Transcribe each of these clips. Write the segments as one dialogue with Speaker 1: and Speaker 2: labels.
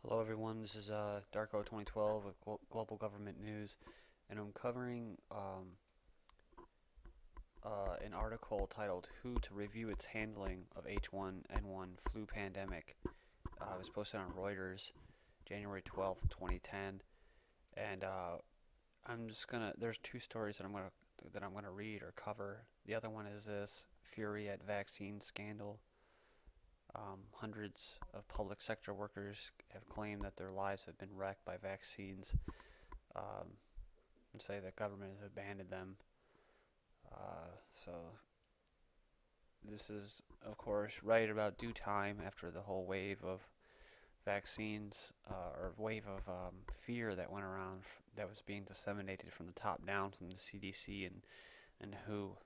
Speaker 1: Hello everyone, this is Darko 2012 with Global Government News, and I'm covering an article titled "Who to Review Its Handling of H1N1 Flu Pandemic." It was posted on Reuters, January 12th, 2010, and there's two stories that I'm gonna read or cover. The other one is this: Fury at Vaccine Scandal. Hundreds of public sector workers have claimed that their lives have been wrecked by vaccines, um, and say that government has abandoned them. So this is, of course, right about due time after the whole wave of vaccines or wave of fear that went around that was being disseminated from the top down from the CDC and WHO.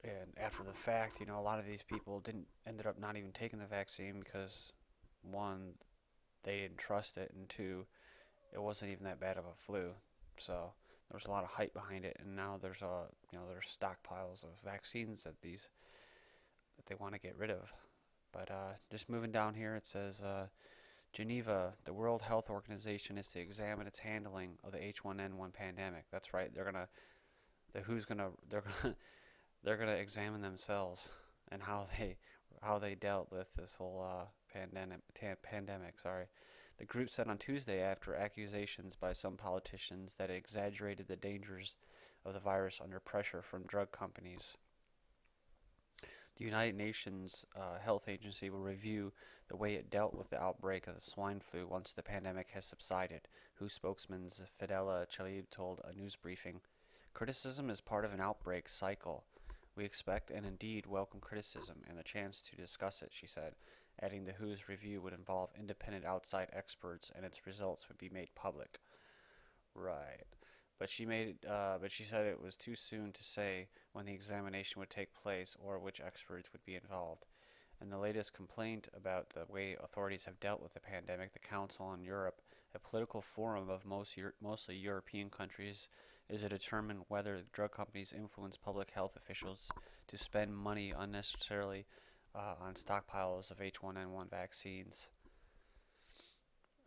Speaker 1: And after the fact, a lot of these people didn't ended up not even taking the vaccine because one, they didn't trust it, and two, it wasn't even that bad of a flu. So there was a lot of hype behind it, and now there's stockpiles of vaccines that they want to get rid of. But just moving down here, it says Geneva, the World Health Organization, is to examine its handling of the H1N1 pandemic. That's right. The WHO's gonna, they're gonna examine themselves and how they dealt with this whole pandemic. Sorry. The group said on Tuesday after accusations by some politicians that it exaggerated the dangers of the virus under pressure from drug companies. The United Nations Health Agency will review the way it dealt with the outbreak of the swine flu once the pandemic has subsided, WHO spokesman Fadela Chaib told a news briefing. Criticism is part of an outbreak cycle. We expect and indeed welcome criticism and the chance to discuss it, she said, adding the WHO's review would involve independent outside experts and its results would be made public. Right. But she said it was too soon to say when the examination would take place or which experts would be involved. In the latest complaint about the way authorities have dealt with the pandemic, the Council on Europe, a political forum of mostly European countries, is to determine whether drug companies influence public health officials to spend money unnecessarily on stockpiles of H1N1 vaccines.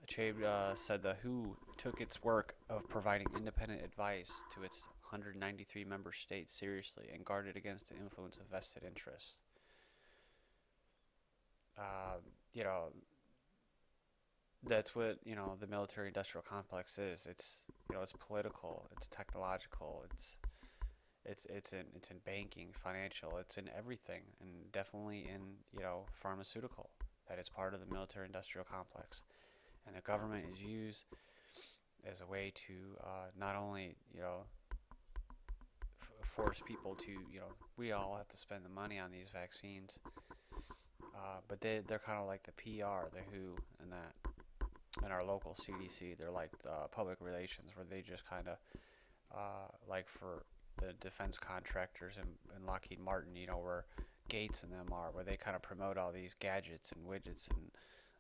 Speaker 1: Chaib said the WHO took its work of providing independent advice to its 193 member states seriously and guarded against the influence of vested interests. Uh, you know, that's what the military-industrial complex is. It's political, it's technological, it's in banking, financial, it's in everything, and definitely in pharmaceutical. That is part of the military-industrial complex, and the government is used as a way to not only force people to we all have to spend the money on these vaccines, but they're kind of like the PR, the WHO, and that, and our local CDC. They're like public relations, where they just kind of like for the defense contractors and Lockheed Martin, where Gates and them are, where they kind of promote all these gadgets and widgets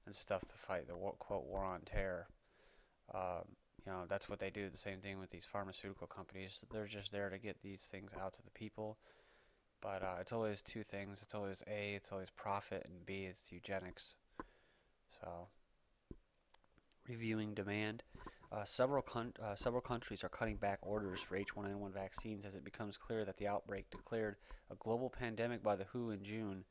Speaker 1: and stuff to fight the quote war on terror. Um, that's what they do. The same thing with these pharmaceutical companies. They're just there to get these things out to the people. But it's always two things. It's always A, it's always profit, and B, it's eugenics. So, reviewing demand. Several countries are cutting back orders for H1N1 vaccines as it becomes clear that the outbreak, declared a global pandemic by the WHO in June,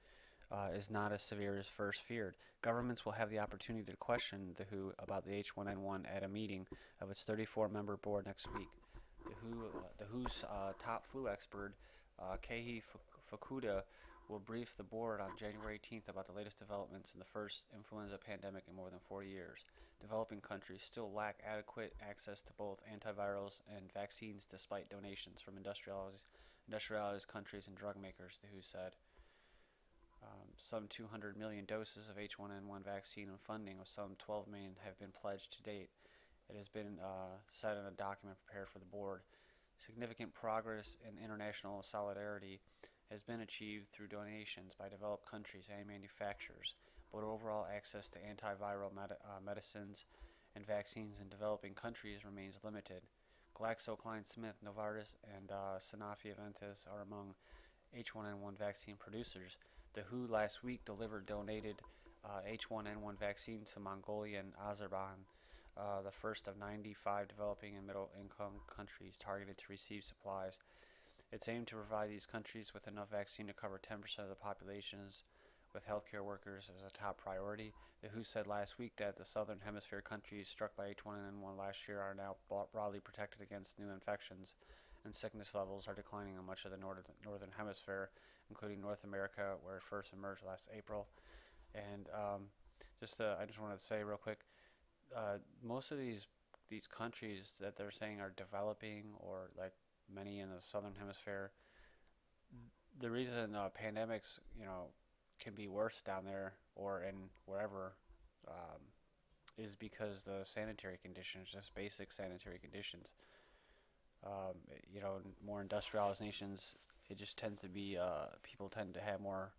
Speaker 1: is not as severe as first feared. Governments will have the opportunity to question the WHO about the H1N1 at a meeting of its 34-member board next week. The WHO's top flu expert, Keihi Fukuda, will brief the board on January 18th about the latest developments in the first influenza pandemic in more than 40 years. Developing countries still lack adequate access to both antivirals and vaccines despite donations from industrialized countries and drug makers, the WHO said. Some 200 million doses of H1N1 vaccine and funding of some 12 million have been pledged to date. It has been said in a document prepared for the board. Significant progress in international solidarity has been achieved through donations by developed countries and manufacturers, but overall access to antiviral medicines and vaccines in developing countries remains limited. GlaxoSmithKline, Novartis, and Sanofi-Aventis are among H1N1 vaccine producers. The WHO last week delivered donated H1N1 vaccine to Mongolia and Azerbaijan, the first of 95 developing and middle-income countries targeted to receive supplies. It's aimed to provide these countries with enough vaccine to cover 10% of the populations, with healthcare workers as a top priority. The WHO said last week that the southern hemisphere countries struck by H1N1 last year are now broadly protected against new infections, and sickness levels are declining in much of the northern hemisphere, including North America, where it first emerged last April. And I just wanted to say real quick, most of these countries that they're saying are developing, or like many in the southern hemisphere, the reason pandemics, can be worse down there or in wherever, um, is because the sanitary conditions, just basic sanitary conditions. In more industrialized nations, it just tends to be people tend to have more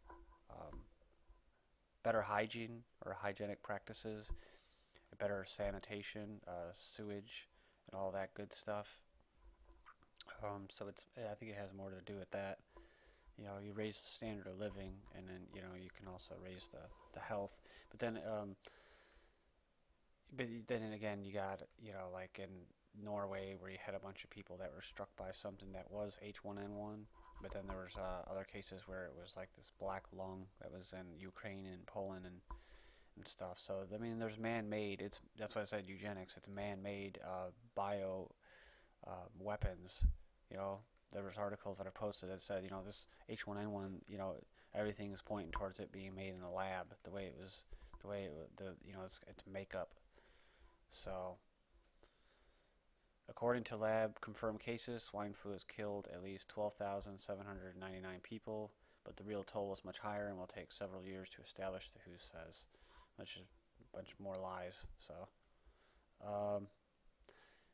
Speaker 1: um, better hygiene or hygienic practices, better sanitation, sewage, and all that good stuff. So I think it has more to do with that. You raise the standard of living, and then you can also raise the health. But then, again, you got like in Norway, where you had a bunch of people that were struck by something that was H1N1. But then there was other cases where it was like this black lung that was in Ukraine and Poland and stuff. So I mean, there's man-made. That's why I said eugenics. It's man-made bio weapons. You know, there was articles that I posted that said, this H1N1, everything is pointing towards it being made in a lab. It's makeup. So, according to lab confirmed cases, swine flu has killed at least 12,799 people, but the real toll is much higher and will take several years to establish, the WHO says, which is a bunch more lies. So,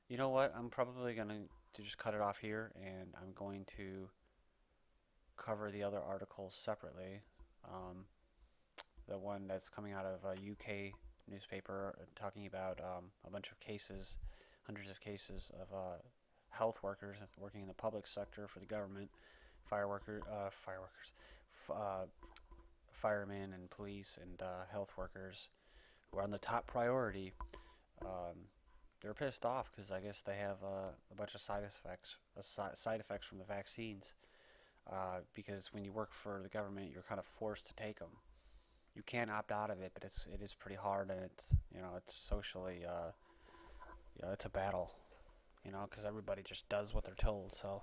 Speaker 1: you know what? I'm probably going to just cut it off here, and I'm going to cover the other articles separately. The one that's coming out of a UK newspaper talking about a bunch of cases, hundreds of cases of health workers working in the public sector for the government, firemen and police and health workers who are on the top priority. Um, they're pissed off because I guess they have a bunch of side effects from the vaccines. Because when you work for the government, you're kind of forced to take them. You can't opt out of it, but it is pretty hard, and it's socially it's a battle, because everybody just does what they're told. So,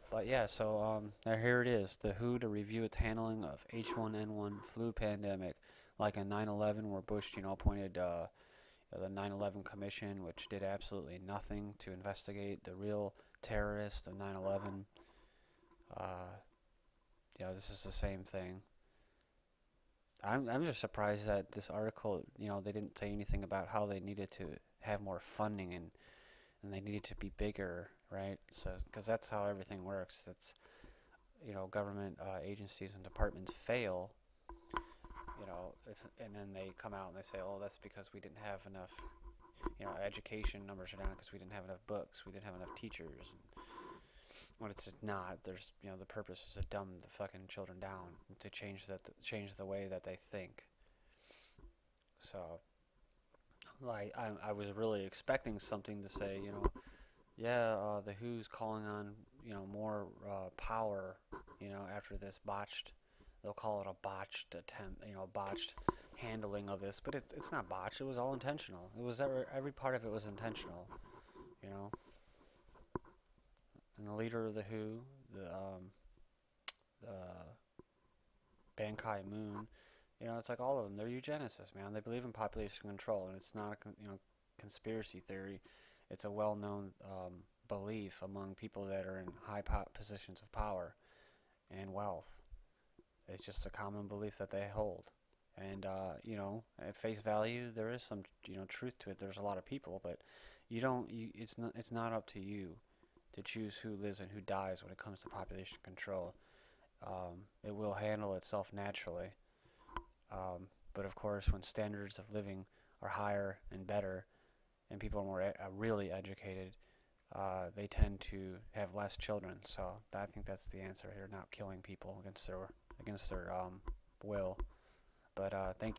Speaker 1: but yeah, so here it is, the WHO to review its handling of H1N1 flu pandemic, like in 9/11, where Bush appointed the 9/11 Commission, which did absolutely nothing to investigate the real terrorists of 9/11. This is the same thing. I'm just surprised that this article, they didn't say anything about how they needed to have more funding and they needed to be bigger, right? So, because that's how everything works. That's government agencies and departments fail, and then they come out and they say, oh, that's because we didn't have enough, education numbers are down because we didn't have enough books, we didn't have enough teachers. When it's just not, there's the purpose is to dumb the fucking children down, to change the way that they think. So, like, I was really expecting something to say, the WHO's calling on more power, after this botched. They'll call it a botched attempt, botched handling of this, but it's not botched. It was all intentional. It was every part of it was intentional, And the leader of the WHO, the Ban Ki-moon, it's like all of them. They're eugenicists, man. They believe in population control, and it's not a conspiracy theory. It's a well-known belief among people that are in high positions of power and wealth. It's just a common belief that they hold. And at face value, there is some truth to it. There's a lot of people, but it's not up to you to choose who lives and who dies when it comes to population control. It will handle itself naturally. But of course, when standards of living are higher and better, and people are more really educated, they tend to have less children. So I think that's the answer here: not killing people against their will. But thank